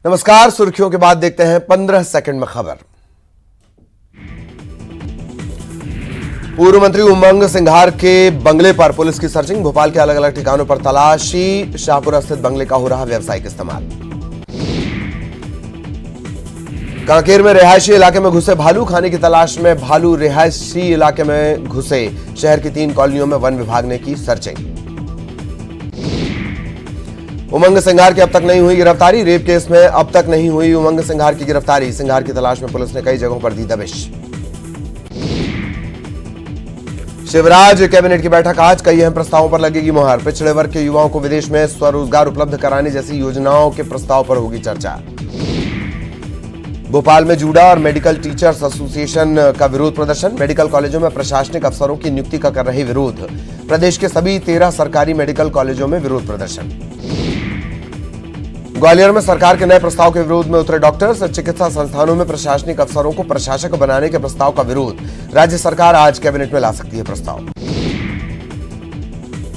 नमस्कार, सुर्खियों के बाद देखते हैं 15 सेकंड में खबर। पूर्व मंत्री उमंग सिंघार के बंगले पर पुलिस की सर्चिंग। भोपाल के अलग अलग ठिकानों पर तलाशी। शाहपुरा स्थित बंगले का हो रहा व्यावसायिक इस्तेमाल। कांकेर में रिहायशी इलाके में घुसे भालू। खाने की तलाश में भालू रिहायशी इलाके में घुसे। शहर की 3 कॉलोनियों में वन विभाग ने की सर्चिंग। उमंग सिंघार की अब तक नहीं हुई गिरफ्तारी। रेप केस में अब तक नहीं हुई उमंग सिंघार की गिरफ्तारी। सिंघार की तलाश में पुलिस ने कई जगहों पर दी दबिश। शिवराज कैबिनेट की बैठक आज। कई अहम प्रस्तावों पर लगेगी मुहर। पिछड़े वर्ग के युवाओं को विदेश में स्वरोजगार उपलब्ध कराने जैसी योजनाओं के प्रस्ताव पर होगी चर्चा। भोपाल में जूडा और मेडिकल टीचर्स एसोसिएशन का विरोध प्रदर्शन। मेडिकल कॉलेजों में प्रशासनिक अफसरों की नियुक्ति का कर रहे विरोध। प्रदेश के सभी 13 सरकारी मेडिकल कॉलेजों में विरोध प्रदर्शन। ग्वालियर में सरकार के नए प्रस्ताव के विरोध में उतरे डॉक्टर्स। चिकित्सा संस्थानों में प्रशासनिक अफसरों को प्रशासक बनाने के प्रस्ताव का विरोध। राज्य सरकार आज कैबिनेट में ला सकती है प्रस्ताव।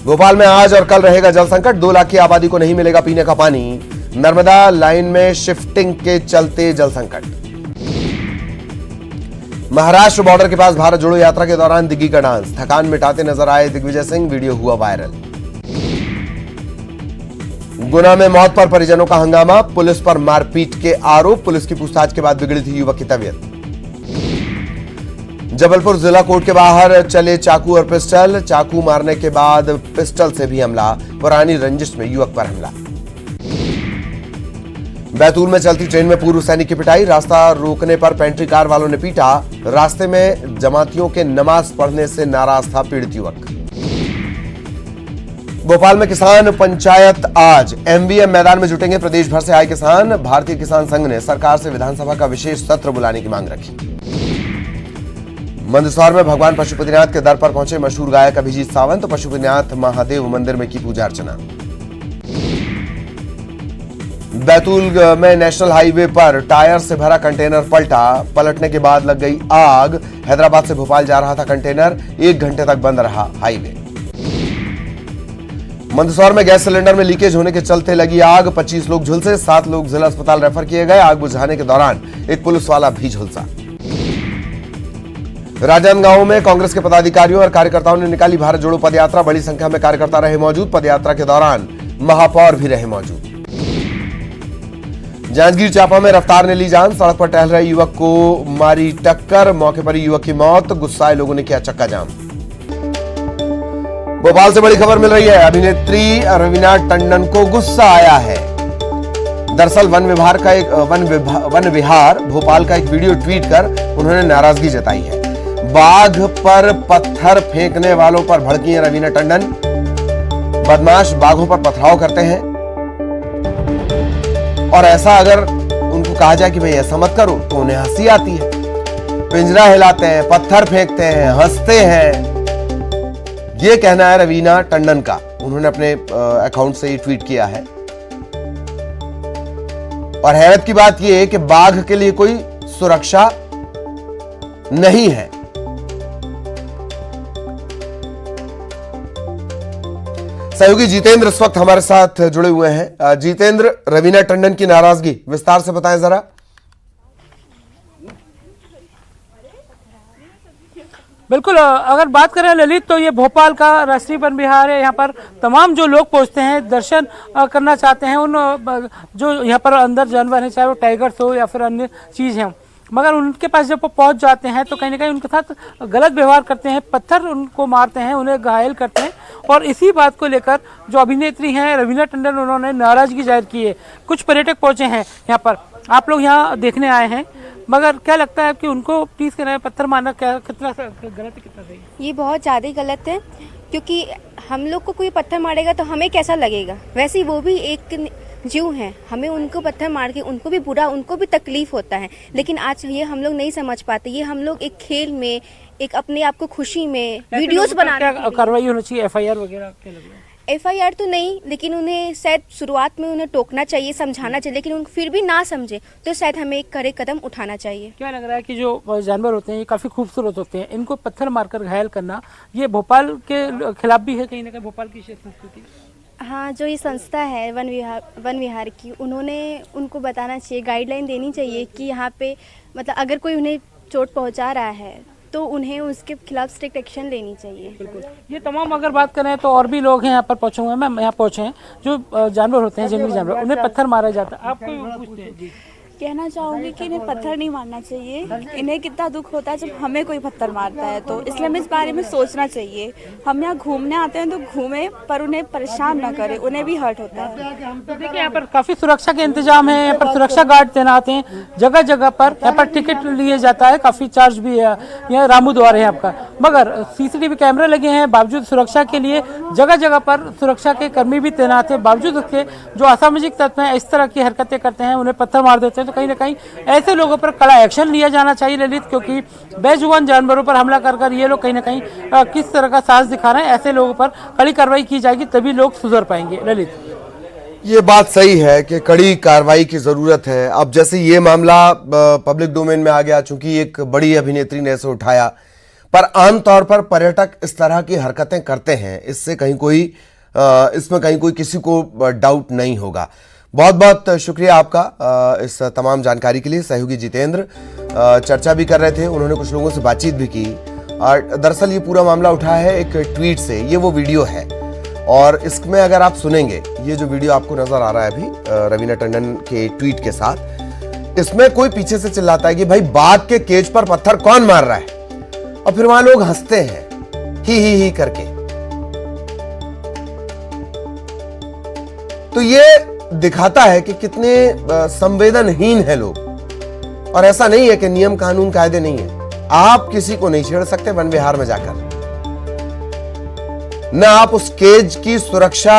भोपाल में आज और कल रहेगा जल संकट। 2 लाख की आबादी को नहीं मिलेगा पीने का पानी। नर्मदा लाइन में शिफ्टिंग के चलते जल संकट। महाराष्ट्र बॉर्डर के पास भारत जोड़ो यात्रा के दौरान दिग्गी का डांस। थकान मिटाते नजर आए दिग्विजय सिंह। वीडियो हुआ वायरल। गुना में मौत पर परिजनों का हंगामा। पुलिस पर मारपीट के आरोप। पुलिस की पूछताछ के बाद बिगड़ी थी युवक की तबीयत। जबलपुर जिला कोर्ट के बाहर चले चाकू और पिस्टल। चाकू मारने के बाद पिस्टल से भी हमला। पुरानी रंजिश में युवक पर हमला। बैतूल में चलती ट्रेन में पूर्व सैनिक की पिटाई। रास्ता रोकने पर पेंट्री कार वालों ने पीटा। रास्ते में जमातियों के नमाज पढ़ने से नाराज था पीड़ित युवक। भोपाल में किसान पंचायत आज। एमवीएम मैदान में जुटेंगे प्रदेश भर से आए किसान। भारतीय किसान संघ ने सरकार से विधानसभा का विशेष सत्र बुलाने की मांग रखी। मंदसौर में भगवान पशुपतिनाथ के दर पर पहुंचे मशहूर गायक अभिजीत सावंत। पशुपतिनाथ महादेव मंदिर में की पूजा अर्चना। बैतूल में नेशनल हाईवे पर टायर से भरा कंटेनर पलटा। पलटने के बाद लग गई आग। हैदराबाद से भोपाल जा रहा था कंटेनर। 1 घंटे तक बंद रहा हाईवे। मंदसौर में गैस सिलेंडर में लीकेज होने के चलते लगी आग। 25 लोग झुलसे। 7 लोग जिला अस्पताल रेफर किए गए। आग बुझाने के दौरान एक पुलिस वाला भी झुलसा। राजनांदगांव में कांग्रेस के पदाधिकारियों और कार्यकर्ताओं ने निकाली भारत जोड़ो पदयात्रा। बड़ी संख्या में कार्यकर्ता रहे मौजूद। पदयात्रा के दौरान महापौर भी रहे मौजूद। जांजगीर चांपा में रफ्तार ने ली जान। सड़क पर टहल रहे युवक को मारी टक्कर। मौके पर ही युवक की मौत। गुस्साए लोगों ने किया चक्का जाम। भोपाल से बड़ी खबर मिल रही है। अभिनेत्री रवीना टंडन को गुस्सा आया है। दरअसल वन विहार भोपाल का एक वीडियो ट्वीट कर उन्होंने नाराजगी जताई है। बाघ पर पत्थर फेंकने वालों पर भड़की हैं रवीना टंडन। बदमाश बाघों पर पथराव करते हैं और ऐसा अगर उनको कहा जाए कि भाई ऐसा मत करो तो उन्हें हंसी आती है। पिंजरा हिलाते हैं, पत्थर फेंकते हैं, हंसते हैं। ये कहना है रवीना टंडन का। उन्होंने अपने अकाउंट से ये ट्वीट किया है। और हैरत की बात यह है कि बाघ के लिए कोई सुरक्षा नहीं है। सहयोगी जितेंद्र इस वक्त हमारे साथ जुड़े हुए हैं। जितेंद्र, रवीना टंडन की नाराजगी विस्तार से बताएं जरा। बिल्कुल, अगर बात करें ललित तो ये भोपाल का राष्ट्रीय वन विहार है। यहाँ पर तमाम जो लोग पहुँचते हैं, दर्शन करना चाहते हैं, उन जो यहाँ पर अंदर जानवर हैं, चाहे वो टाइगर्स हो या फिर अन्य चीज़ हैं, मगर उनके पास जब वो पहुँच जाते हैं तो कहीं ना कहीं उनके साथ गलत व्यवहार करते हैं, पत्थर उनको मारते हैं, उन्हें घायल करते हैं। और इसी बात को लेकर जो अभिनेत्री हैं रवीना टंडन, उन्होंने नाराज़गी जाहिर की है। कुछ पर्यटक पहुँचे हैं यहाँ पर, आप लोग यहाँ देखने आए हैं, मगर क्या लगता है कि उनको प्लीज करना है, पत्थर मारना क्या कितना गलत है, कितना सही? ये बहुत ज़्यादा ही गलत है, क्योंकि हम लोग को कोई पत्थर मारेगा तो हमें कैसा लगेगा। वैसे वो भी एक जीव हैं, हमें उनको पत्थर मार के उनको भी बुरा, उनको भी तकलीफ होता है। लेकिन आज ये हम लोग नहीं समझ पाते। ये हम लोग एक खेल में, एक अपने आप को खुशी में वीडियोस बनाने। क्या कार्रवाई होनी चाहिए, FIR वगैरह क्या लग रहा है? FIR तो नहीं, लेकिन उन्हें शायद शुरुआत में उन्हें टोकना चाहिए, समझाना चाहिए। लेकिन उन फिर भी ना समझे तो शायद हमें एक कड़े कदम उठाना चाहिए। क्या लग रहा है कि जो जानवर होते हैं ये काफ़ी खूबसूरत होते हैं, इनको पत्थर मारकर घायल करना ये भोपाल के खिलाफ भी है कहीं ना कहीं, भोपाल की संस्कृति? हाँ, जो ये संस्था है वन विहार की, उन्होंने उनको बताना चाहिए, गाइडलाइन देनी चाहिए कि यहाँ पे मतलब अगर कोई उन्हें चोट पहुँचा रहा है तो उन्हें उसके खिलाफ स्ट्रिक्ट एक्शन लेनी चाहिए। ये तमाम अगर बात करें तो और भी लोग हैं यहाँ पर पहुँचे हुए हैं, मैम यहाँ पहुँचे हैं, जो जानवर होते हैं, जंगली जानवर, उन्हें पत्थर मारा जाता है, आपको पूछते हैं जी। कहना चाहूँगी कि इन्हें पत्थर नहीं मारना चाहिए। इन्हें कितना दुख होता है जब हमें कोई पत्थर मारता है, तो इसलिए हमें इस बारे में सोचना चाहिए। हम यहाँ घूमने आते हैं तो घूमें, पर उन्हें परेशान ना करें, उन्हें भी हर्ट होता है। तो देखिए यहाँ पर काफी सुरक्षा के इंतजाम है, यहाँ पर सुरक्षा गार्ड तैनात हैं, जगह जगह पर यहाँ पर टिकट लिए जाता है, काफी चार्ज भी है, यहाँ रामू द्वार है आपका, मगर सीसीटीवी कैमरे लगे हैं, बावजूद सुरक्षा के लिए जगह जगह पर सुरक्षा के कर्मी भी तैनात है, बावजूद उसके जो असामाजिक तत्व हैं इस तरह की हरकतें करते हैं, उन्हें पत्थर मार देते हैं, तो कहीं ना कहीं ऐसे लोगों पर कड़ा एक्शन लिया जाना चाहिए ललित, क्योंकि बेजुबान जानवरों पर हमला कर ये लोग कहीं ना कहीं किस तरह का साहस दिखा रहे हैं, ऐसे लोगों पर कड़ी कार्रवाई की जाएगी तभी लोग सुधर पाएंगे ललित। ये बात सही है कि कड़ी कार्रवाई की जरूरत है। अब जैसे ये मामला पब्लिक डोमेन में आ गया, चूंकि एक बड़ी अभिनेत्री ने इसे उठाया, पर आमतौर पर पर्यटक इस तरह की हरकतें करते हैं, इसमें कहीं कोई किसी को डाउट नहीं होगा। बहुत बहुत शुक्रिया आपका इस तमाम जानकारी के लिए। सहयोगी जितेंद्र चर्चा भी कर रहे थे, उन्होंने कुछ लोगों से बातचीत भी की, और दरअसल ये पूरा मामला उठा है एक ट्वीट से। ये वो वीडियो है, और इसमें अगर आप सुनेंगे, ये जो वीडियो आपको नजर आ रहा है अभी रवीना टंडन के ट्वीट के साथ, इसमें कोई पीछे से चिल्लाता है कि भाई बाघ के केज पर पत्थर कौन मार रहा है, और फिर वहां लोग हंसते हैं ही करके। तो ये दिखाता है कि कितने संवेदनहीन है लोग। और ऐसा नहीं है कि नियम कानून कायदे नहीं है, आप किसी को नहीं छेड़ सकते वन विहार में जाकर, ना आप उस केज की सुरक्षा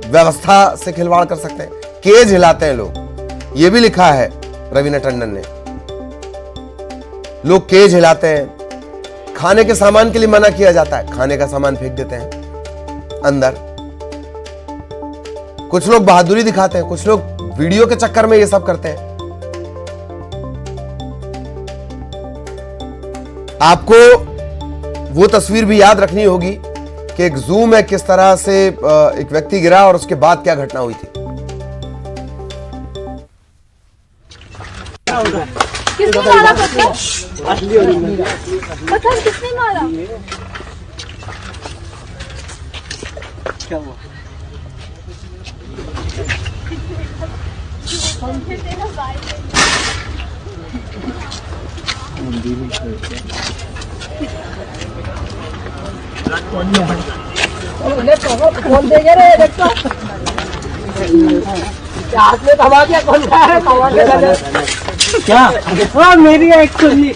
व्यवस्था से खिलवाड़ कर सकते हैं। केज हिलाते हैं लोग, यह भी लिखा है रवीना टंडन ने, लोग केज हिलाते हैं। खाने के सामान के लिए मना किया जाता है, खाने का सामान फेंक देते हैं अंदर। कुछ लोग बहादुरी दिखाते हैं, कुछ लोग वीडियो के चक्कर में ये सब करते हैं। आपको वो तस्वीर भी याद रखनी होगी कि एक जू में किस तरह से एक व्यक्ति गिरा और उसके बाद क्या घटना हुई थी। किसने मारा पत्थर? पत्थर किसने मारा? क्या हुआ? क्या मेरी एक्चुअली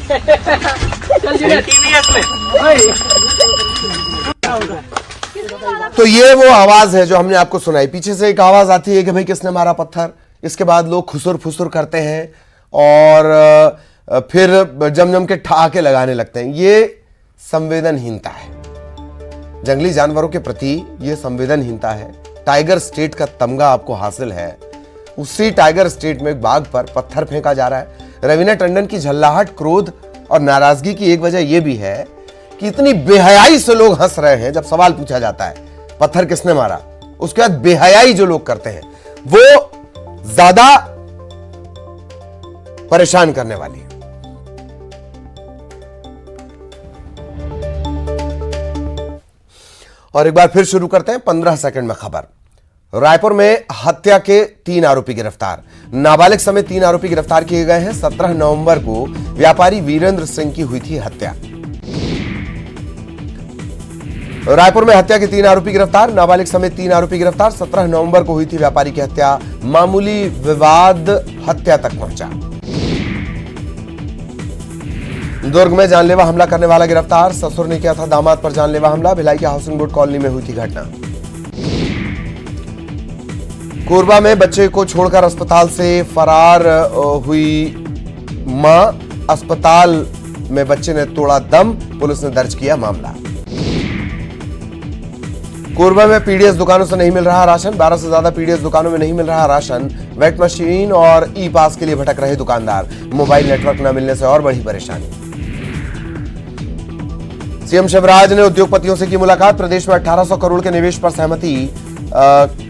तो ये वो आवाज है जो हमने आपको सुनाई। पीछे से एक आवाज आती है कि भाई किसने मारा पत्थर। इसके बाद लोग खुसुर फुसुर करते हैं और फिर जम के ठहाके लगाने लगते हैं। ये संवेदनहीनता है, जंगली जानवरों के प्रति ये संवेदनहीनता है। टाइगर स्टेट का तमगा आपको हासिल है, उसी टाइगर स्टेट में एक बाघ पर पत्थर फेंका जा रहा है। रवीना टंडन की झल्लाहट, क्रोध और नाराजगी की एक वजह यह भी है कि इतनी बेहयाई से लोग हंस रहे हैं। जब सवाल पूछा जाता है पत्थर किसने मारा, उसके बाद बेहयाई जो लोग करते हैं वो ज्यादा परेशान करने वाली है। और एक बार फिर शुरू करते हैं 15 सेकंड में खबर। रायपुर में हत्या के 3 आरोपी गिरफ्तार। नाबालिग समेत 3 आरोपी गिरफ्तार किए गए हैं। 17 नवंबर को व्यापारी वीरेंद्र सिंह की हुई थी हत्या। रायपुर में हत्या के 3 आरोपी गिरफ्तार। नाबालिग समेत 3 आरोपी गिरफ्तार। 17 नवंबर को हुई थी व्यापारी की हत्या। मामूली विवाद हत्या तक पहुंचा। दुर्ग में जानलेवा हमला करने वाला गिरफ्तार। ससुर ने किया था दामाद पर जानलेवा हमला। भिलाई के हाउसिंग बोर्ड कॉलोनी में हुई थी घटना। कोरबा में बच्चे को छोड़कर अस्पताल से फरार हुई मां। अस्पताल में बच्चे ने तोड़ा दम, पुलिस ने दर्ज किया मामला। कोरबा में पीडीएस दुकानों से नहीं मिल रहा राशन। 12 से ज्यादा पीडीएस दुकानों में नहीं मिल रहा राशन। वेट मशीन और ई पास के लिए भटक रहे दुकानदार। मोबाइल नेटवर्क न मिलने से और बढ़ी परेशानी। सीएम शिवराज ने उद्योगपतियों से की मुलाकात। प्रदेश में 1800 करोड़ के निवेश पर सहमति।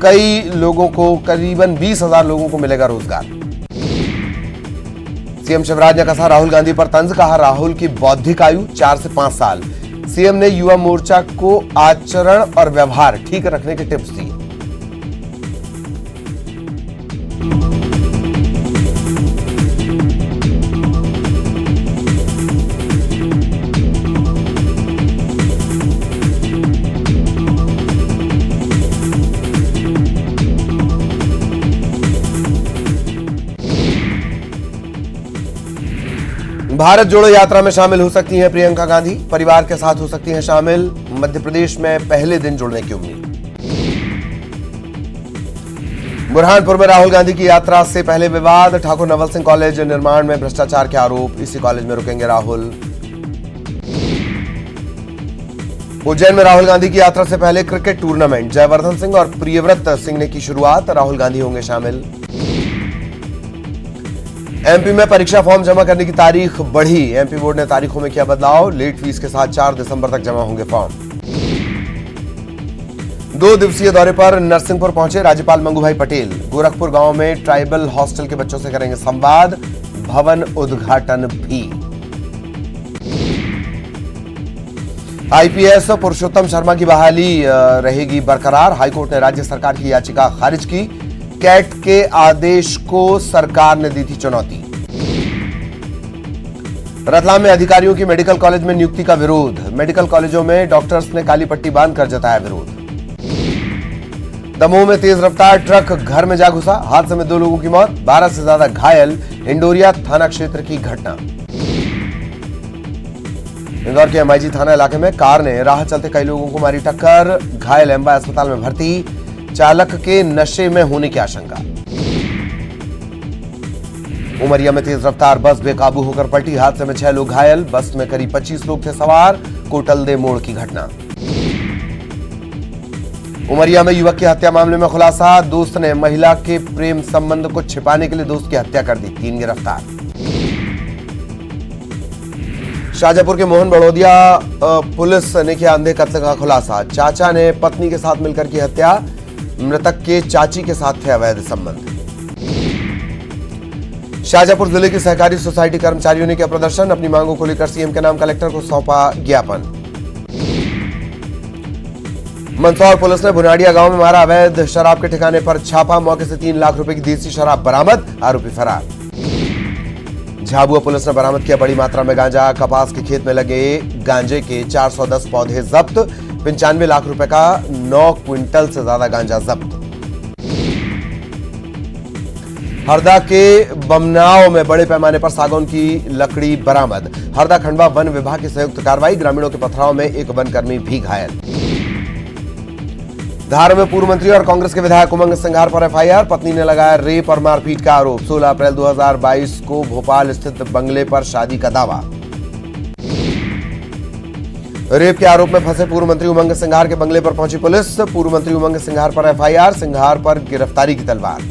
कई लोगों को, करीबन 20,000 लोगों को मिलेगा रोजगार। सीएम शिवराज ने कहा राहुल गांधी पर तंज, कहा राहुल की बौद्धिक आयु 4 से 5 साल। सीएम ने युवा मोर्चा को आचरण और व्यवहार ठीक रखने के टिप्स दिए। भारत जोड़ो यात्रा में शामिल हो सकती हैं प्रियंका गांधी, परिवार के साथ हो सकती हैं शामिल। मध्य प्रदेश में पहले दिन जुड़ने की उम्मीद। बुरहानपुर में राहुल गांधी की यात्रा से पहले विवाद, ठाकुर नवल सिंह कॉलेज निर्माण में भ्रष्टाचार के आरोप, इसी कॉलेज में रुकेंगे राहुल। उज्जैन में राहुल गांधी की यात्रा से पहले क्रिकेट टूर्नामेंट, जयवर्धन सिंह और प्रियव्रत सिंह ने की शुरुआत, राहुल गांधी होंगे शामिल। एमपी में परीक्षा फॉर्म जमा करने की तारीख बढ़ी, एमपी बोर्ड ने तारीखों में किया बदलाव, लेट फीस के साथ 4 दिसंबर तक जमा होंगे फॉर्म। 2 दिवसीय दौरे पर नरसिंहपुर पहुंचे राज्यपाल मंगूभाई पटेल, गोरखपुर गांव में ट्राइबल हॉस्टल के बच्चों से करेंगे संवाद, भवन उद्घाटन भी। आईपीएस पुरुषोत्तम शर्मा की बहाली रहेगी बरकरार, हाईकोर्ट ने राज्य सरकार की याचिका खारिज की, कैट के आदेश को सरकार ने दी थी चुनौती। रतलाम में अधिकारियों की मेडिकल कॉलेज में नियुक्ति का विरोध, मेडिकल कॉलेजों में डॉक्टर्स ने काली पट्टी बांधकर जताया विरोध। दमोह में तेज रफ्तार ट्रक घर में जा घुसा, हादसे में 2 लोगों की मौत, 12 से ज्यादा घायल, इंडोरिया थाना क्षेत्र की घटना। इंदौर के एमआईजी थाना इलाके में कार ने राह चलते कई लोगों को मारी टक्कर, घायल एमबा अस्पताल में भर्ती, चालक के नशे में होने की आशंका। उमरिया में तेज रफ्तार बस बेकाबू होकर पलटी, हादसे में 6 लोग घायल, बस में करीब 25 लोग थे सवार, कोटलदे मोड़ की घटना। उमरिया में युवक की हत्या मामले में खुलासा, दोस्त ने महिला के प्रेम संबंध को छिपाने के लिए दोस्त की हत्या कर दी, 3 गिरफ्तार। शाहजहांपुर के मोहन बड़ौदिया पुलिस ने किया अंधे कत्ल का खुलासा, चाचा ने पत्नी के साथ मिलकर की हत्या, मृतक के चाची के साथ थे अवैध संबंध। शाहजहांपुर जिले की सहकारी सोसाइटी कर्मचारियों ने किया प्रदर्शन, अपनी मांगों को लेकर सीएम के नाम कलेक्टर को सौंपा ज्ञापन। मंदसौर पुलिस ने भुनाडिया गांव में मारा अवैध शराब के ठिकाने पर छापा, मौके से 3 लाख रुपए की देसी शराब बरामद, आरोपी फरार। झाबुआ पुलिस ने बरामद किया बड़ी मात्रा में गांजा, कपास के खेत में लगे गांजे के 410 पौधे जब्त, 95 लाख रुपए का 9 क्विंटल से ज्यादा गांजा जब्त। हरदा के बमनाव में बड़े पैमाने पर सागौन की लकड़ी बरामद, हरदा खंडवा वन विभाग की संयुक्त कार्रवाई, ग्रामीणों के पथराव में एक वनकर्मी भी घायल। धार में पूर्व मंत्री और कांग्रेस के विधायक उमंग सिंघार पर एफआईआर, पत्नी ने लगाया रेप और मारपीट का आरोप, 16 अप्रैल 2022 को भोपाल स्थित बंगले पर शादी का दावा। रेप के आरोप में फंसे पूर्व मंत्री उमंग सिंघार के बंगले पर पहुंची पुलिस, पूर्व मंत्री उमंग सिंघार पर एफआईआर, सिंघार पर गिरफ्तारी की तलवार।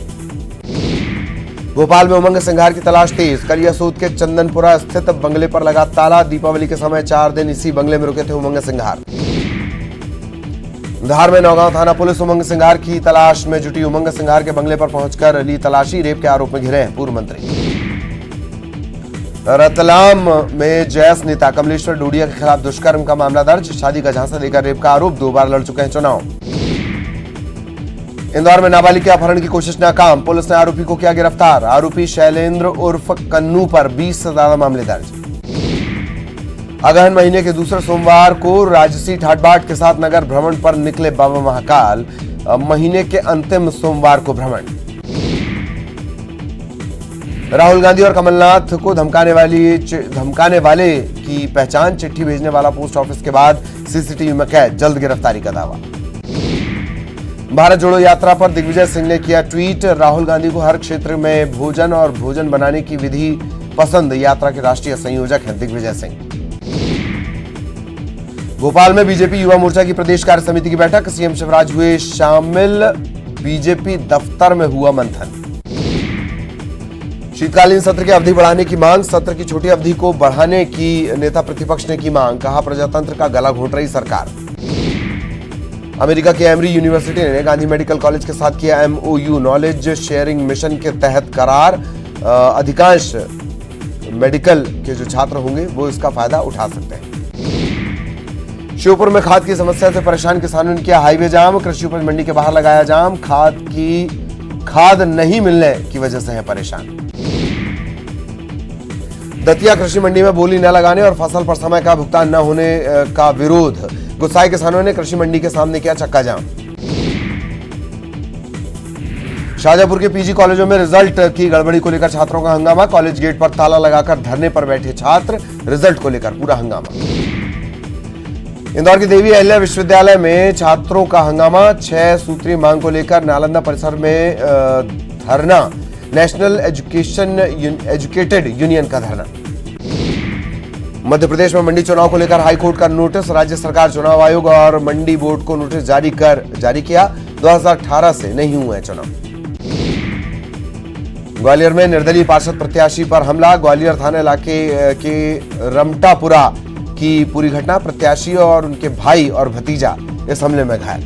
भोपाल में उमंग सिंघार की तलाश तेज, कलियासोत के चंदनपुरा स्थित बंगले पर लगा ताला, दीपावली के समय 4 दिन इसी बंगले में रुके थे उमंग सिंघार। धार में नौगांव थाना पुलिस उमंग सिंघार की तलाश में जुटी, उमंग सिंघार के बंगले पर पहुंचकर ली तलाशी, रेप के आरोप में घिरे हैं पूर्व मंत्री। रतलाम में जैस नेता कमलेश्वर डोडिया के खिलाफ दुष्कर्म का मामला दर्ज, शादी का झांसा देकर रेप का आरोप, 2 बार लड़ चुके हैं चुनाव। इंदौर में नाबालिग के अपहरण की कोशिश नाकाम, पुलिस ने आरोपी को किया गिरफ्तार, आरोपी शैलेंद्र उर्फ कन्नू पर 20 से ज्यादा मामले दर्ज। अगहन महीने के दूसरे सोमवार को राजसी ठाट बाट के साथ नगर भ्रमण पर निकले बाबा महाकाल, महीने के अंतिम सोमवार को भ्रमण। राहुल गांधी और कमलनाथ को धमकाने वाले की पहचान, चिट्ठी भेजने वाला पोस्ट ऑफिस के बाद सीसीटीवी में कैद, जल्द गिरफ्तारी का दावा। भारत जोड़ो यात्रा पर दिग्विजय सिंह ने किया ट्वीट, राहुल गांधी को हर क्षेत्र में भोजन और भोजन बनाने की विधि पसंद, यात्रा के राष्ट्रीय संयोजक हैं दिग्विजय सिंह। भोपाल में बीजेपी युवा मोर्चा की प्रदेश कार्य समिति की बैठक, सीएम शिवराज हुए शामिल, बीजेपी दफ्तर में हुआ मंथन। शीतकालीन सत्र की अवधि बढ़ाने की मांग, सत्र की छोटी अवधि को बढ़ाने की नेता प्रतिपक्ष ने की मांग, कहा प्रजातंत्र का गला घोंट रही सरकार। अमेरिका की एमरी यूनिवर्सिटी ने गांधी मेडिकल कॉलेज के साथ किया MOU, नॉलेज शेयरिंग मिशन के तहत करार। अधिकांश मेडिकल के जो छात्र होंगे वो इसका फायदा उठा सकते हैं। श्योपुर में खाद की समस्या से परेशान किसानों ने किया हाईवे जाम। कृषि उपज मंडी के बाहर लगाया जाम। खाद नहीं मिलने की वजह से है परेशान। दतिया कृषि मंडी में बोली न लगाने और फसल पर समय का भुगतान न होने का विरोध। गुस्साए किसानों ने कृषि मंडी के सामने किया चक्का जाम। शाहजहांपुर के पीजी कॉलेजों में रिजल्ट की गड़बड़ी को लेकर छात्रों का हंगामा। कॉलेज गेट पर ताला लगाकर धरने पर बैठे छात्र। रिजल्ट को लेकर पूरा हंगामा। इंदौर की देवी अहिल्या विश्वविद्यालय में छात्रों का हंगामा। 6 सूत्रीय मांग को लेकर नालंदा परिसर में धरना। नेशनल एजुकेटेड यूनियन का धरना। मध्य प्रदेश में मंडी चुनाव को लेकर हाईकोर्ट का नोटिस। राज्य सरकार चुनाव आयोग और मंडी बोर्ड को नोटिस जारी किया। 2018 से नहीं हुए चुनाव। ग्वालियर में निर्दलीय पार्षद प्रत्याशी पर हमला। ग्वालियर थाना इलाके के रमटापुरा की पूरी घटना। प्रत्याशी और उनके भाई और भतीजा इस हमले में घायल।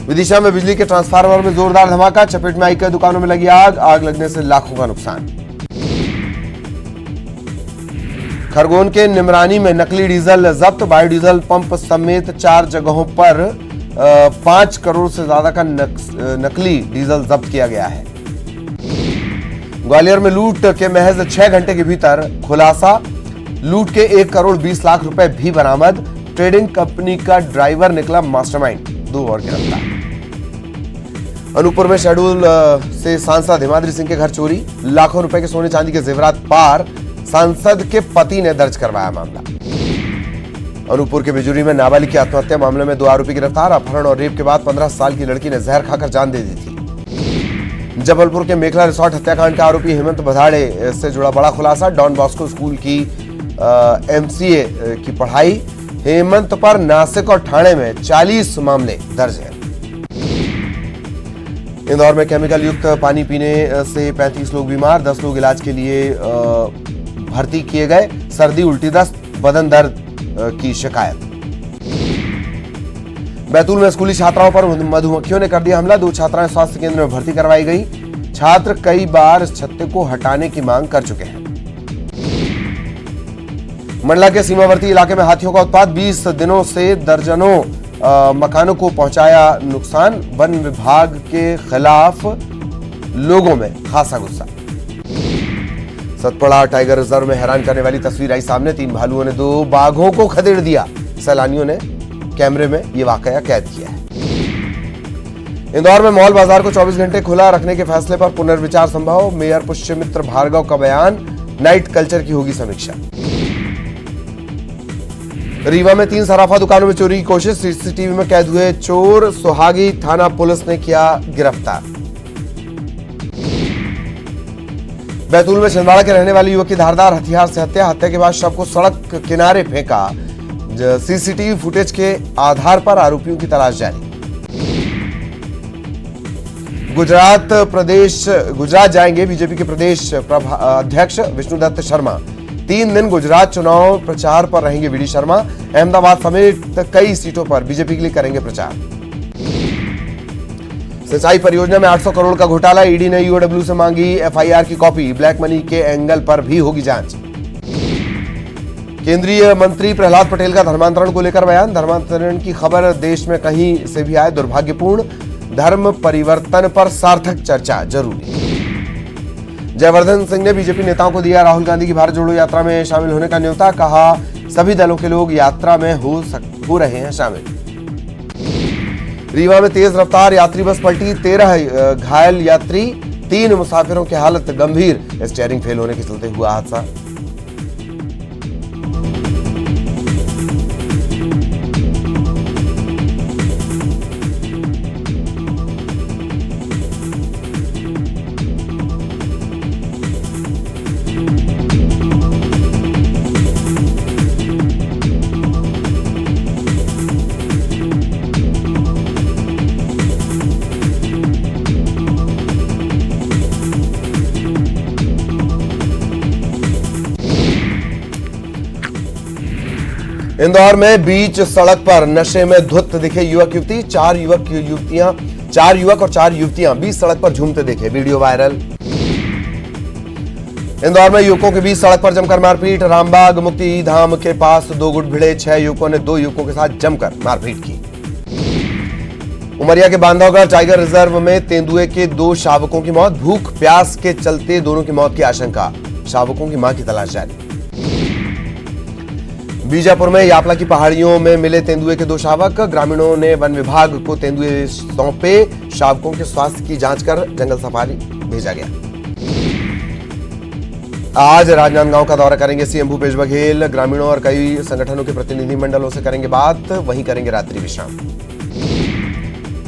विदिशा में बिजली के ट्रांसफार्मर में जोरदार धमाका। चपेट में आई कई दुकानों में लगी आग। आग लगने से लाखों का नुकसान। खरगोन के निमरानी में नकली डीजल जब्त। बायोडीजल पंप समेत 4 जगहों पर 5 करोड़ से ज्यादा का नकली डीजल जब्त किया गया है। ग्वालियर में लूट के महज 6 घंटे के भीतर खुलासा। लूट के 1 करोड़ 20 लाख रुपए भी बरामद। ट्रेडिंग कंपनी का ड्राइवर निकला मास्टरमाइंड। 2 और गिरफ्तार। अनूपपुर में शेड्यूल से सांसद हिमाद्री सिंह के घर चोरी। लाखों रुपए के सोने चांदी के जेवरात पार। सांसद के पति ने दर्ज करवाया मामला। अनूपपुर के बिजुरी में नाबालिग की आत्महत्या मामले में 2 आरोपी गिरफ्तार। अपहरण और रेप के बाद 15 साल की लड़की ने जहर खाकर जान दे दी थी। जबलपुर के मेखला रिसोर्ट हत्याकांड का आरोपी हेमंत बधाड़े से जुड़ा बड़ा खुलासा। डॉन बॉस्को स्कूल की MCA की पढ़ाई। हेमंत पर नासिक और ठाणे में 40 मामले दर्ज हैं। इंदौर में केमिकल युक्त पानी पीने से 35 लोग बीमार। 10 लोग इलाज के लिए भर्ती किए गए। सर्दी, उल्टी, दस्त, बदन दर्द की शिकायत। बैतूल में स्कूली छात्राओं पर मधुमक्खियों ने कर दिया हमला। 2 छात्राएं स्वास्थ्य केंद्र में भर्ती करवाई गई। छात्र कई बार इस छत्ते को हटाने की मांग कर चुके हैं। मंडला के सीमावर्ती इलाके में हाथियों का उत्पात। 20 दिनों से दर्जनों मकानों को पहुंचाया नुकसान। वन विभाग के खिलाफ लोगों में खासा गुस्सा। सतपुड़ा टाइगर रिजर्व में हैरान करने वाली तस्वीर आई सामने। 3 भालुओं ने 2 बाघों को खदेड़ दिया। सैलानियों ने कैमरे में यह वाकया कैद किया है। इंदौर में मॉल बाजार को 24 घंटे खुला रखने के फैसले पर पुनर्विचार संभव। मेयर पुष्यमित्र भार्गव का बयान। नाइट कल्चर की होगी समीक्षा। रीवा में 3 सराफा दुकानों में चोरी की कोशिश। सीसीटीवी में कैद हुए चोर। सोहागी थाना पुलिस ने किया गिरफ्तार। बैतूल में छिंदवाड़ा के रहने वाली युवक की धारदार हथियार से हत्या। हत्या के बाद शव को सड़क किनारे फेंका। सीसीटीवी फुटेज के आधार पर आरोपियों की तलाश जारी। गुजरात जाएंगे बीजेपी के प्रदेश अध्यक्ष विष्णुदत्त शर्मा। 3 दिन गुजरात चुनाव प्रचार पर रहेंगे वीडी शर्मा। अहमदाबाद समेत कई सीटों पर बीजेपी के लिए करेंगे प्रचार। सिंचाई परियोजना में 800 करोड़ का घोटाला। ईडी ने ईओडब्ल्यू से मांगी FIR की कॉपी। ब्लैक मनी के एंगल पर भी होगी जांच। केंद्रीय मंत्री प्रहलाद पटेल का धर्मांतरण को लेकर बयान। धर्मांतरण की खबर देश में कहीं से भी आए दुर्भाग्यपूर्ण। धर्म परिवर्तन पर सार्थक चर्चा जरूरी। जयवर्धन सिंह ने बीजेपी नेताओं को दिया राहुल गांधी की भारत जोड़ो यात्रा में शामिल होने का न्योता। कहा सभी दलों के लोग यात्रा में हो रहे हैं शामिल। रीवा में तेज रफ्तार यात्री बस पलटी। 13 घायल यात्री। 3 मुसाफिरों की हालत गंभीर। स्टीयरिंग फेल होने के चलते हुआ हादसा। इंदौर में बीच सड़क पर नशे में धुत दिखे युवक युवती, चार युवक और चार युवतियां बीच सड़क पर झूमते दिखे, वीडियो वायरल। इंदौर में युवकों के बीच सड़क पर जमकर मारपीट, रामबाग मुक्ति धाम के पास दो गुट भिड़े, 6 युवकों ने 2 युवकों के साथ जमकर मारपीट की। उमरिया के बांधवगढ़ टाइगर रिजर्व में तेंदुए के 2 शावकों की मौत, भूख प्यास के चलते दोनों की मौत की आशंका, शावकों की मां की तलाश जारी। बीजापुर में यापला की पहाड़ियों में मिले तेंदुए के 2 शावक, ग्रामीणों ने वन विभाग को तेंदुए सौंपे, शावकों के स्वास्थ्य की जांच कर जंगल सफारी भेजा गया। आज राजनांदगांव का दौरा करेंगे सीएम भूपेश बघेल, ग्रामीणों और कई संगठनों के प्रतिनिधिमंडलों से करेंगे बात, वहीं करेंगे रात्रि विश्राम।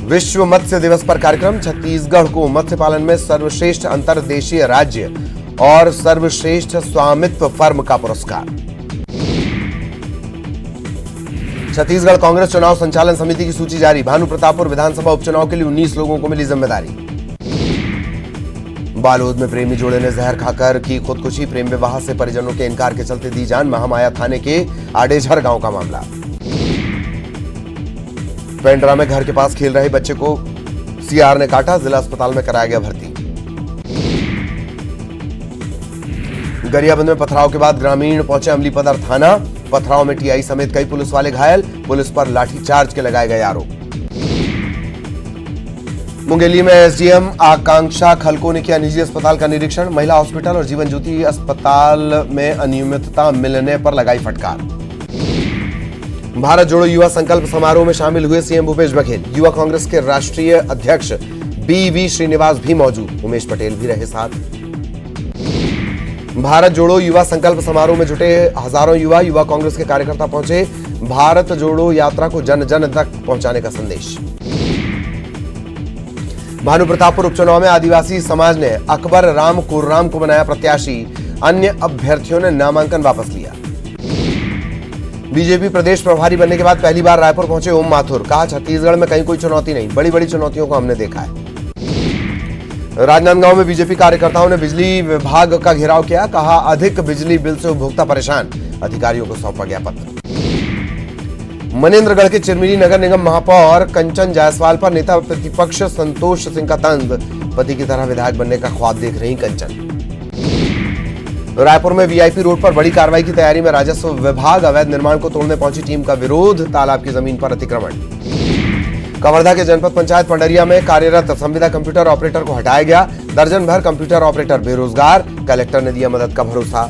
विश्व मत्स्य दिवस पर कार्यक्रम, छत्तीसगढ़ को मत्स्य पालन में सर्वश्रेष्ठ अंतर्देशीय राज्य और सर्वश्रेष्ठ स्वामित्व फर्म का पुरस्कार। छत्तीसगढ़ कांग्रेस चुनाव संचालन समिति की सूची जारी, भानु प्रतापपुर विधानसभा उपचुनाव के लिए 19 लोगों को मिली जिम्मेदारी। बालोद में प्रेमी जोड़े ने जहर खाकर की खुदकुशी, प्रेम विवाह से परिजनों के इनकार के चलते दी जान, महामाया थाने के आडेझर गांव का मामला। पेंड्रा में घर के पास खेल रहे बच्चे को सीआर ने काटा, जिला अस्पताल में कराया गया भर्ती। गरियाबंद में पथराव के बाद ग्रामीण पहुंचे अमलीपदर थाना, पथराव में टीआई समेत कई पुलिस वाले घायल, पुलिस पर लाठीचार्ज के लगाए गए आरोप। मुंगेली में एसडीएम आकांक्षा खलको ने किया निजी अस्पताल का निरीक्षण, महिला हॉस्पिटल और जीवन ज्योति अस्पताल में अनियमितता मिलने पर लगाई फटकार। भारत जोड़ो युवा संकल्प समारोह में शामिल हुए सीएम भूपेश बघेल, युवा कांग्रेस के राष्ट्रीय अध्यक्ष बीवी श्रीनिवास भी मौजूद, उमेश पटेल भी रहे साथ। भारत जोड़ो युवा संकल्प समारोह में जुटे हजारों युवा कांग्रेस के कार्यकर्ता पहुंचे, भारत जोड़ो यात्रा को जन जन तक पहुंचाने का संदेश। भानु प्रतापपुर उपचुनाव में आदिवासी समाज ने अकबर राम कुर्राम को बनाया प्रत्याशी, अन्य अभ्यर्थियों ने नामांकन वापस लिया। बीजेपी प्रदेश प्रभारी बनने के बाद पहली बार रायपुर पहुंचे ओम माथुर, कहा छत्तीसगढ़ में कहीं कोई चुनौती नहीं, बड़ी बड़ी चुनौतियों को हमने देखा है। राजनांदगांव में बीजेपी कार्यकर्ताओं ने बिजली विभाग का घेराव किया, कहा अधिक बिजली बिल से उपभोक्ता परेशान, अधिकारियों को सौंपा गया पत्र। मनेन्द्रगढ़ के चिरमिरी नगर निगम महापौर कंचन जायसवाल पर नेता प्रतिपक्ष संतोष सिंह का तंज, पति की तरह विधायक बनने का ख्वाब देख रही कंचन। रायपुर में वीआईपी रोड पर बड़ी कार्रवाई की तैयारी में राजस्व विभाग, अवैध निर्माण को तोड़ने पहुंची टीम का विरोध, तालाब की जमीन पर अतिक्रमण। कवर्धा के जनपद पंचायत पंडरिया में कार्यरत संविदा कंप्यूटर ऑपरेटर को हटाया गया, दर्जन भर कंप्यूटर ऑपरेटर बेरोजगार, कलेक्टर ने दिया मदद का भरोसा।